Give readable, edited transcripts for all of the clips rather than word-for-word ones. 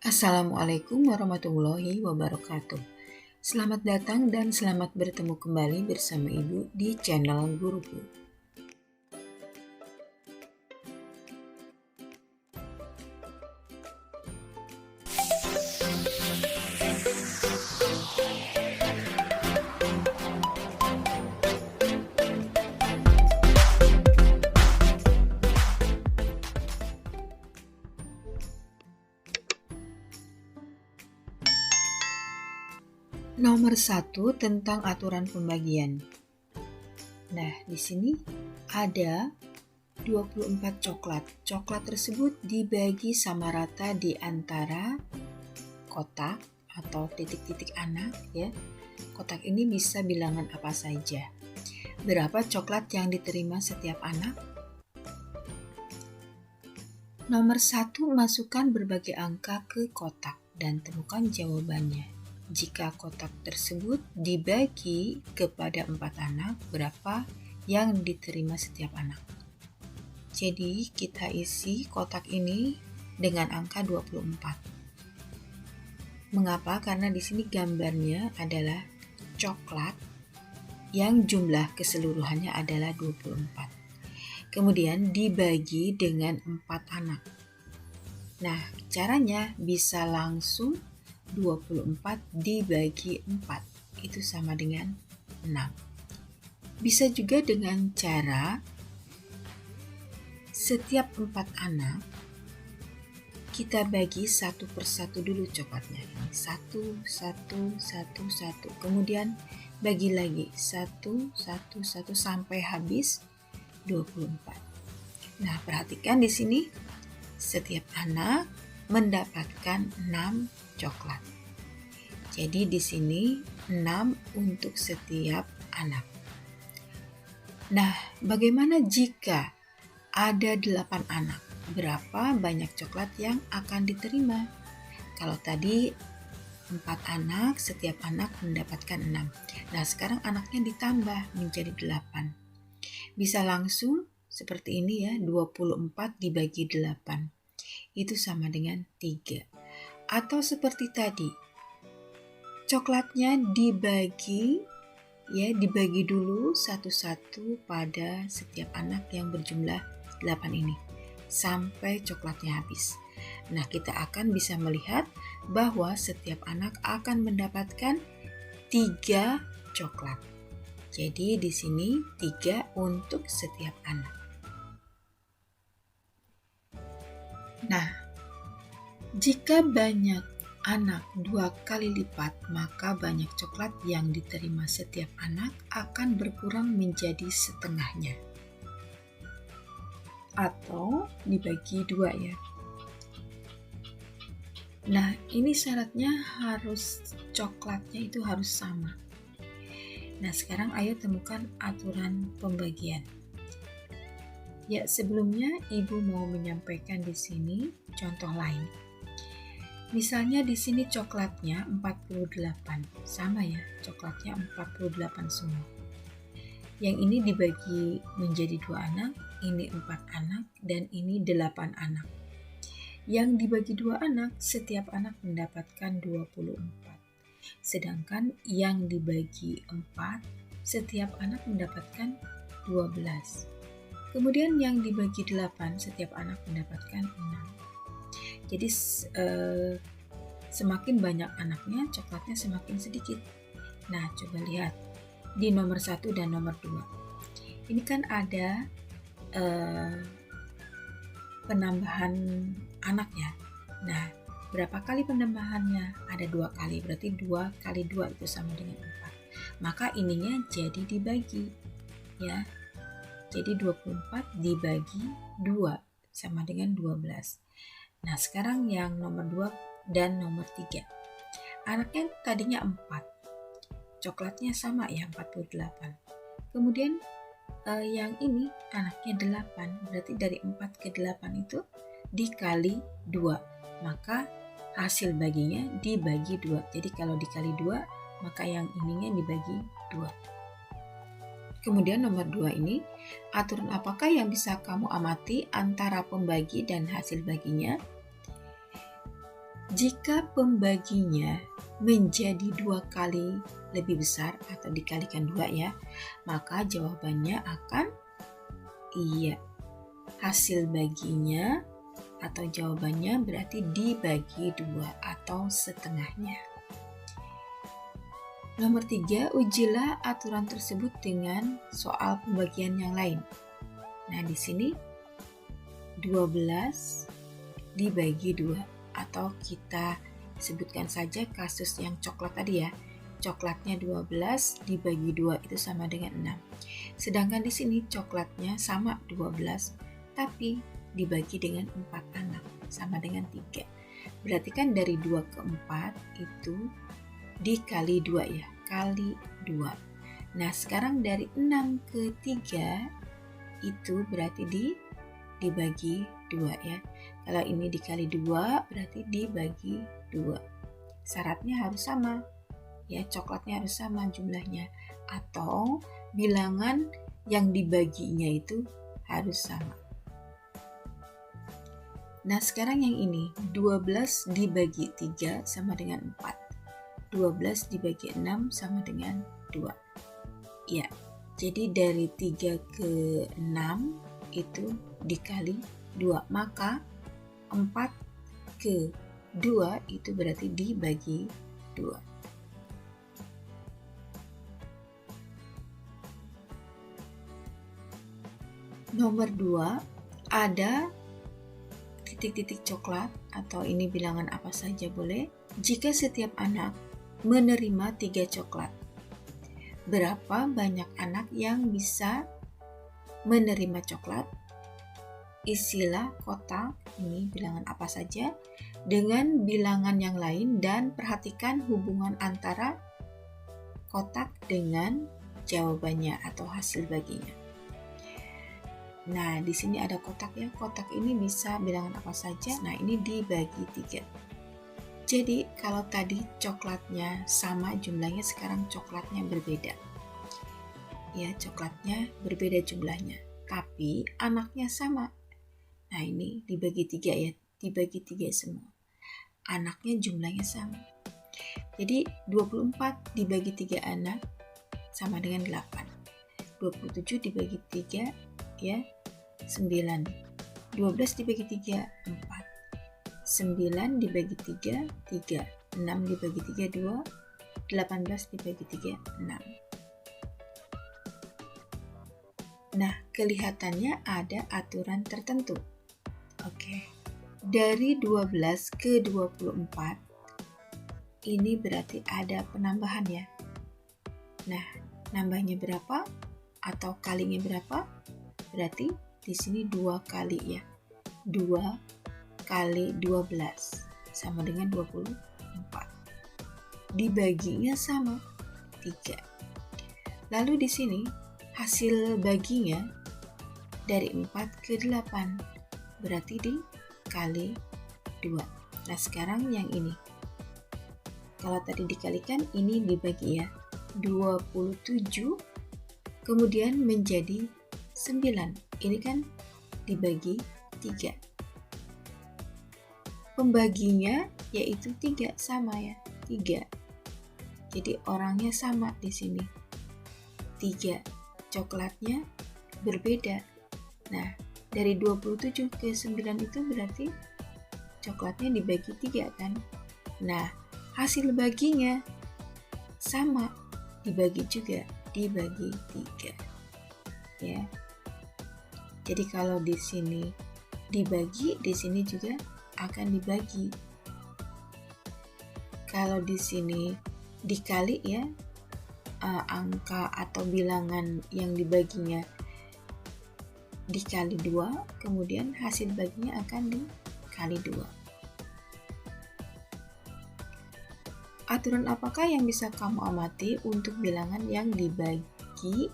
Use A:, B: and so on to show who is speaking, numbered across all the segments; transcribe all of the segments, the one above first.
A: Assalamualaikum warahmatullahi wabarakatuh. Selamat datang dan selamat bertemu kembali bersama Ibu di channel Guruku. Nomor 1 tentang aturan pembagian. Nah, di sini ada 24 coklat. Coklat tersebut dibagi sama rata di antara kotak atau titik-titik anak ya. Kotak ini bisa bilangan apa saja. Berapa coklat yang diterima setiap anak? Nomor 1, masukkan berbagai angka ke kotak dan temukan jawabannya. Jika kotak tersebut dibagi kepada 4 anak, berapa yang diterima setiap anak? Jadi kita isi kotak ini dengan angka 24. Mengapa? Karena di sini gambarnya adalah coklat yang jumlah keseluruhannya adalah 24. Kemudian dibagi dengan 4 anak. Nah, caranya bisa langsung 24 dibagi 4, itu sama dengan 6. Bisa juga dengan cara setiap 4 anak kita bagi satu persatu dulu coklatnya. Satu, kemudian bagi lagi satu sampai habis 24. Nah, perhatikan di sini setiap anak mendapatkan 6 coklat. Jadi di sini 6 untuk setiap anak. Nah, bagaimana jika ada 8 anak? Berapa banyak coklat yang akan diterima? Kalau tadi 4 anak, setiap anak mendapatkan 6. Nah, sekarang anaknya ditambah menjadi 8. Bisa langsung seperti ini ya, 24 dibagi 8. Itu sama dengan 3. Atau seperti tadi, coklatnya dibagi dulu satu-satu pada setiap anak yang berjumlah 8 ini sampai coklatnya habis. Nah, kita akan bisa melihat bahwa setiap anak akan mendapatkan 3 coklat. Jadi di sini 3 untuk setiap anak. Nah, jika banyak anak 2 kali lipat, maka banyak coklat yang diterima setiap anak akan berkurang menjadi setengahnya. Atau dibagi 2 ya. Nah, ini syaratnya harus coklatnya itu harus sama. Nah, sekarang ayo temukan aturan pembagian. Ya, sebelumnya Ibu mau menyampaikan di sini contoh lain. Misalnya di sini coklatnya 48, sama ya, coklatnya 48 semua. Yang ini dibagi menjadi 2 anak, ini 4 anak, dan ini 8 anak. Yang dibagi 2 anak, setiap anak mendapatkan 24. Sedangkan yang dibagi 4, setiap anak mendapatkan 12. Kemudian yang dibagi 8, setiap anak mendapatkan 6. Jadi semakin banyak anaknya, coklatnya semakin sedikit. Nah, coba lihat di nomor 1 dan nomor 2. Ini kan ada penambahan anak ya. Nah, berapa kali penambahannya? Ada 2 kali, berarti 2 kali 2 itu sama dengan 4. Maka ininya jadi dibagi ya. Jadi 24 dibagi 2 sama dengan 12. Nah, sekarang yang nomor 2 dan nomor 3. Anaknya tadinya 4. Coklatnya sama ya, 48. Kemudian yang ini anaknya 8. Berarti dari 4 ke 8 itu dikali 2. Maka hasil baginya dibagi 2. Jadi kalau dikali 2, maka yang ininya dibagi 2. Kemudian nomor 2 ini, aturan apakah yang bisa kamu amati antara pembagi dan hasil baginya? Jika pembaginya menjadi 2 kali lebih besar atau dikalikan 2 ya, maka jawabannya akan iya. Hasil baginya atau jawabannya berarti dibagi 2 atau setengahnya. Nomor 3, ujilah aturan tersebut dengan soal pembagian yang lain. Nah, di sini 12 dibagi 2 atau kita sebutkan saja kasus yang coklat tadi ya. Coklatnya 12 dibagi 2 itu sama dengan 6. Sedangkan di sini coklatnya sama 12 tapi dibagi dengan 4 anak sama dengan 3. Berarti kan dari 2 ke 4 itu dikali 2 ya, kali 2. Nah, sekarang dari 6 ke 3 itu berarti dibagi 2 ya. Kalau ini dikali 2 berarti dibagi 2. Syaratnya harus sama. Ya, coklatnya harus sama jumlahnya atau bilangan yang dibaginya itu harus sama. Nah, sekarang yang ini 12 dibagi 3 sama dengan 4. 12 dibagi 6 sama dengan 2. Ya, jadi dari 3 ke 6 itu dikali 2. Maka 4 ke 2 itu berarti dibagi 2. Nomor 2, ada titik-titik coklat atau ini bilangan apa saja boleh. Jika setiap anak menerima 3 coklat, berapa banyak anak yang bisa menerima coklat? Isilah kotak, ini bilangan apa saja, dengan bilangan yang lain dan perhatikan hubungan antara kotak dengan jawabannya atau hasil baginya. Nah, di sini ada kotak ya. Kotak ini bisa bilangan apa saja. Nah, ini dibagi 3. Jadi, kalau tadi coklatnya sama jumlahnya, sekarang coklatnya berbeda. Ya, coklatnya berbeda jumlahnya. Tapi anaknya sama. Nah, ini dibagi 3 ya. Dibagi 3 semua. Anaknya jumlahnya sama. Jadi, 24 dibagi 3 anak sama dengan 8. 27 dibagi 3 ya 9. 12 dibagi 3 4. 9 dibagi 3 3. 6 dibagi 3 2. 18 dibagi 3 6. Nah, kelihatannya ada aturan tertentu. Oke. Dari 12 ke 24 ini berarti ada penambahan ya. Nah, nambahnya berapa atau kalinya berapa? Berarti di sini 2 kali ya. 2 kali 12 sama dengan 24. Dibaginya sama 3. Lalu di sini hasil baginya dari 4 ke 8. Berarti dikali 2. Nah, sekarang yang ini. Kalau tadi dikalikan, ini dibagi ya. 27 kemudian menjadi 9. Ini kan dibagi 3. Pembaginya yaitu 3 sama ya. 3. Jadi orangnya sama di sini. 3. Coklatnya berbeda. Nah, dari 27 ke 9 itu berarti coklatnya dibagi 3 kan. Nah, hasil baginya sama, dibagi juga, dibagi 3. Ya. Jadi kalau di sini dibagi, di sini juga akan dibagi. Kalau di sini dikali ya, angka atau bilangan yang dibaginya dikali 2, kemudian hasil baginya akan dikali 2. Aturan apakah yang bisa kamu amati untuk bilangan yang dibagi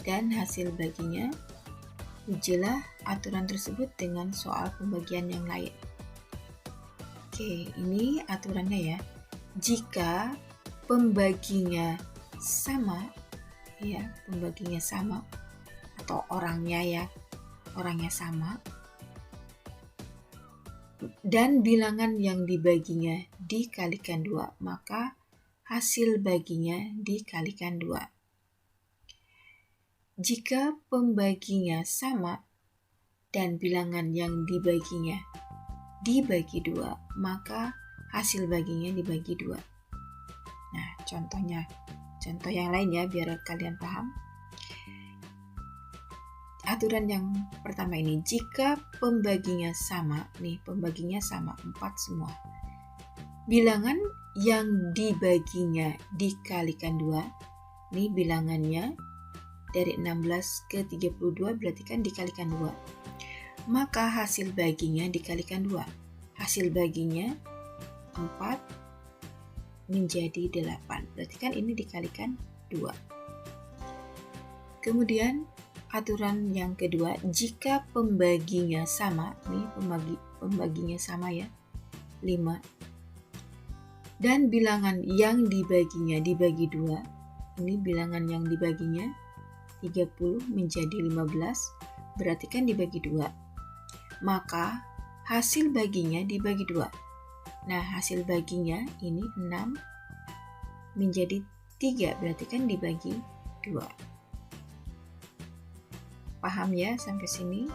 A: dan hasil baginya? Ujilah aturan tersebut dengan soal pembagian yang lain. Oke, ini aturannya ya. Jika pembaginya sama, ya, pembaginya sama atau orangnya ya, orangnya sama, dan bilangan yang dibaginya dikalikan 2, maka hasil baginya dikalikan 2. Jika pembaginya sama dan bilangan yang dibaginya dibagi 2, maka hasil baginya dibagi 2. Nah, contoh yang lain ya, biar kalian paham. Aturan yang pertama ini, jika pembaginya sama, 4 semua. Bilangan yang dibaginya dikalikan 2, nih bilangannya dari 16 ke 32 berarti kan dikalikan 2. Maka hasil baginya dikalikan 2. Hasil baginya 4 menjadi 8. Berarti kan ini dikalikan 2. Kemudian aturan yang kedua, jika pembaginya sama, nih pembaginya sama ya, 5. Dan bilangan yang dibaginya dibagi 2, ini bilangan yang dibaginya 30 menjadi 15, berarti kan dibagi 2. Maka hasil baginya dibagi 2. Nah, hasil baginya ini 6 menjadi 3, berarti kan dibagi 2. Paham ya sampai sini?